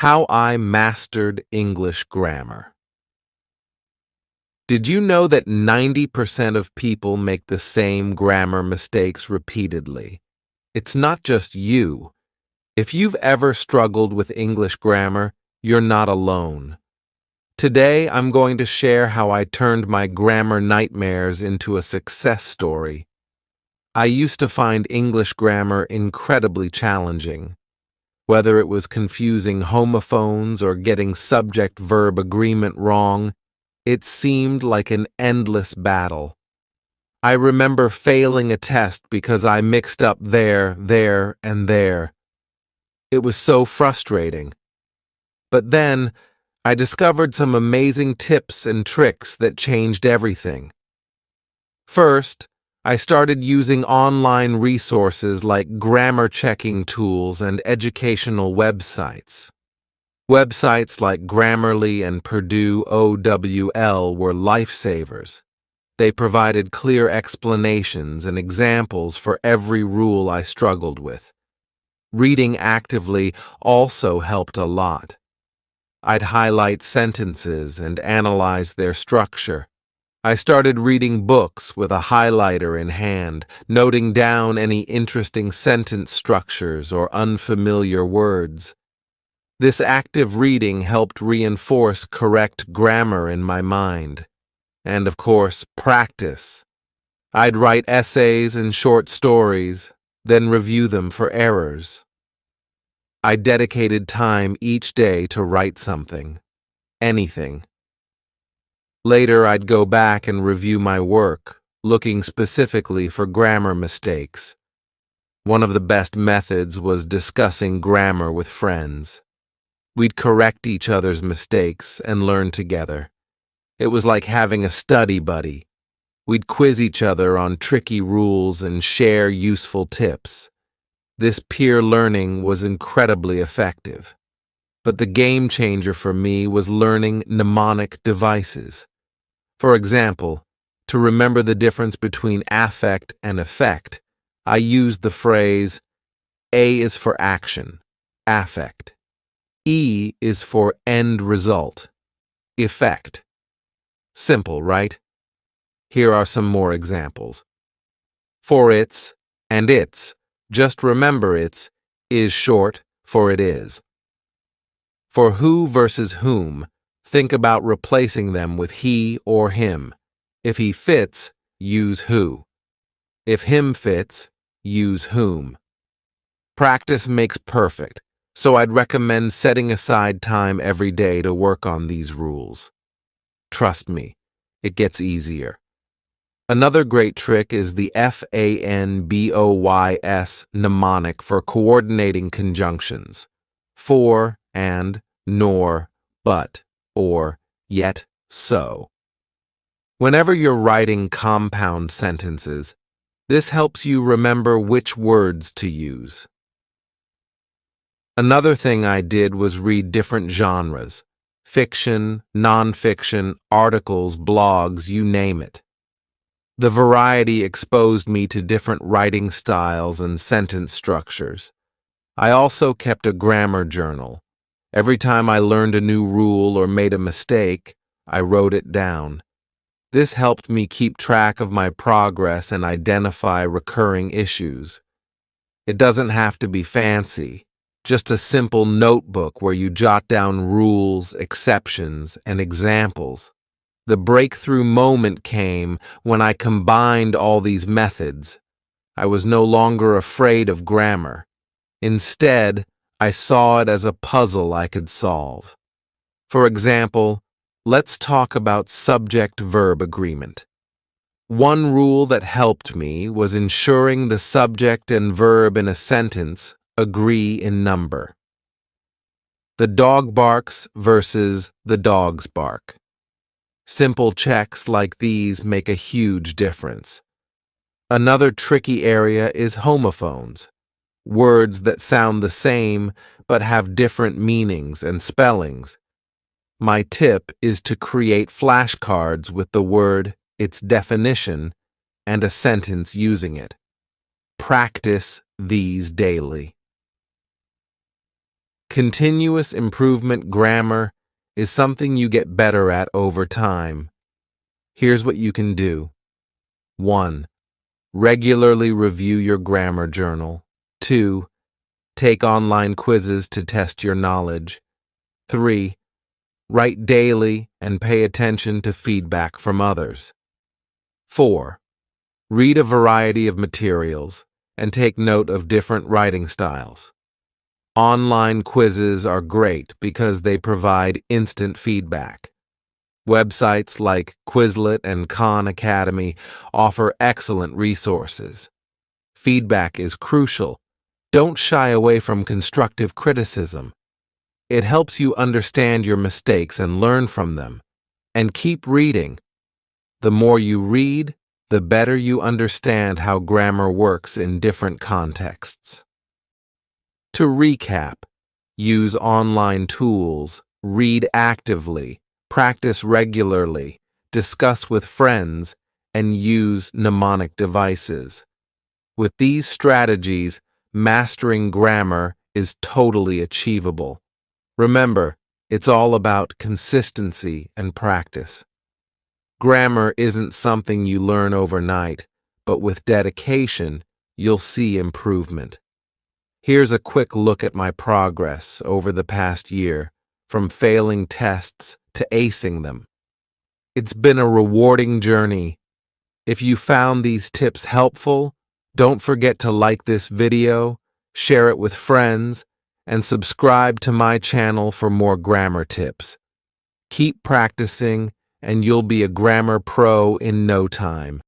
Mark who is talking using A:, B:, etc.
A: How I Mastered English Grammar. Did you know that 90% of people make the same grammar mistakes repeatedly? It's not just you. If you've ever struggled with English grammar, you're not alone. Today, I'm going to share how I turned my grammar nightmares into a success story. I used to find English grammar incredibly challenging. Whether it was confusing homophones or getting subject-verb agreement wrong, it seemed like an endless battle. I remember failing a test because I mixed up there, and there. It was so frustrating. But then, I discovered some amazing tips and tricks that changed everything. First, I started using online resources like grammar checking tools and educational websites. Websites like Grammarly and Purdue OWL were lifesavers. They provided clear explanations and examples for every rule I struggled with. Reading actively also helped a lot. I'd highlight sentences and analyze their structure. I started reading books with a highlighter in hand, noting down any interesting sentence structures or unfamiliar words. This active reading helped reinforce correct grammar in my mind. And, of course, practice. I'd write essays and short stories, then review them for errors. I dedicated time each day to write something, anything. Later, I'd go back and review my work, looking specifically for grammar mistakes. One of the best methods was discussing grammar with friends. We'd correct each other's mistakes and learn together. It was like having a study buddy. We'd quiz each other on tricky rules and share useful tips. This peer learning was incredibly effective. But the game changer for me was learning mnemonic devices. For example, to remember the difference between affect and effect, I used the phrase, A is for action, affect. E is for end result, effect. Simple, right? Here are some more examples. For its and its, just remember its is short for it is. For who versus whom, think about replacing them with he or him. If he fits, use who. If him fits, use whom. Practice makes perfect, so I'd recommend setting aside time every day to work on these rules. Trust me, it gets easier. Another great trick is the FANBOYS mnemonic for coordinating conjunctions. For, and, nor, but, or, yet, so. Whenever you're writing compound sentences, this helps you remember which words to use. Another thing I did was read different genres: fiction, nonfiction, articles, blogs, you name it. The variety exposed me to different writing styles and sentence structures. I also kept a grammar journal. Every time I learned a new rule or made a mistake, I wrote it down. This helped me keep track of my progress and identify recurring issues. It doesn't have to be fancy, just a simple notebook where you jot down rules, exceptions, and examples. The breakthrough moment came when I combined all these methods. I was no longer afraid of grammar. Instead, I saw it as a puzzle I could solve. For example, let's talk about subject-verb agreement. One rule that helped me was ensuring the subject and verb in a sentence agree in number. The dog barks versus the dogs bark. Simple checks like these make a huge difference. Another tricky area is homophones. Words that sound the same but have different meanings and spellings. My tip is to create flashcards with the word, its definition, and a sentence using it. Practice these daily. Continuous improvement grammar is something you get better at over time. Here's what you can do. 1. Regularly review your grammar journal. 2. Take online quizzes to test your knowledge. 3. Write daily and pay attention to feedback from others. 4. Read a variety of materials and take note of different writing styles. Online quizzes are great because they provide instant feedback. Websites like Quizlet and Khan Academy offer excellent resources. Feedback is crucial. Don't shy away from constructive criticism. It helps you understand your mistakes and learn from them. And keep reading. The more you read, the better you understand how grammar works in different contexts. To recap, use online tools, read actively, practice regularly, discuss with friends, and use mnemonic devices. With these strategies, mastering grammar is totally achievable. Remember, it's all about consistency and practice. Grammar isn't something you learn overnight, but with dedication, you'll see improvement. Here's a quick look at my progress over the past year, from failing tests to acing them. It's been a rewarding journey. If you found these tips helpful, don't forget to like this video, share it with friends, and subscribe to my channel for more grammar tips. Keep practicing, and you'll be a grammar pro in no time.